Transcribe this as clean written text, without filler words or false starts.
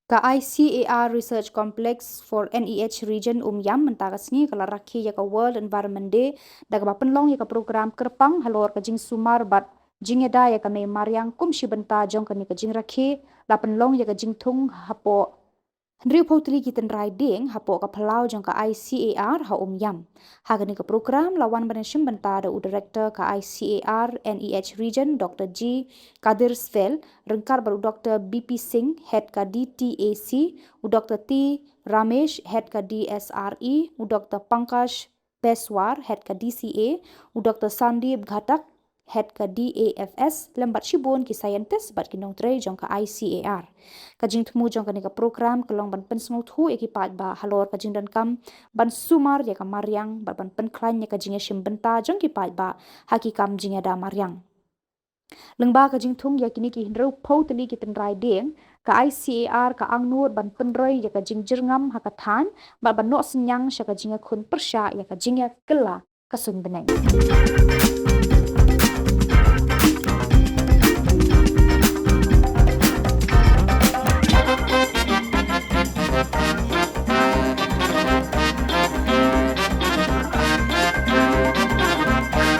Ka ICAR Research Complex for NEH Region Yam mentagasni kala rakhi ya ka World Environment Day daga bapenlong ya ka program kerpang halor ka jing sumar bat jingeda ya ka me mariang kum shibenta jong ka ni ka jing rakhi la penlong ya ka jing thung hapo Hendri Potri kiten riding hapo ka pelau jong ka ICAR ha yam. Hagani ka program lawan banashim benta da director ka ICAR NEH region Dr. G Kadir Svel rengkar baru Dr. BP Singh head ka DTAC u Dr. T Ramesh head ka DSRE u Dr. Pankaj Peswar head ka DCA u Dr. Sandeep Ghatak head ka DAFS lembat shibun ki scientist bat kinong tre jong ka ICAR kajing temu jong ka program kelong ban pensngo thu ekipat ba halor kajing dan kam ban sumar ya ka mariang ban penklan ya kajing shim benta jong ki pat ba haki kam jing ada mariang lengba kajing thung ya kini ki hindro pau teli ki ten riding ka ICAR ka angnur ban penroi ya kajing jirngam hakathan ban no senyang sya kajing khun persya ya kajing ya kela kasun benai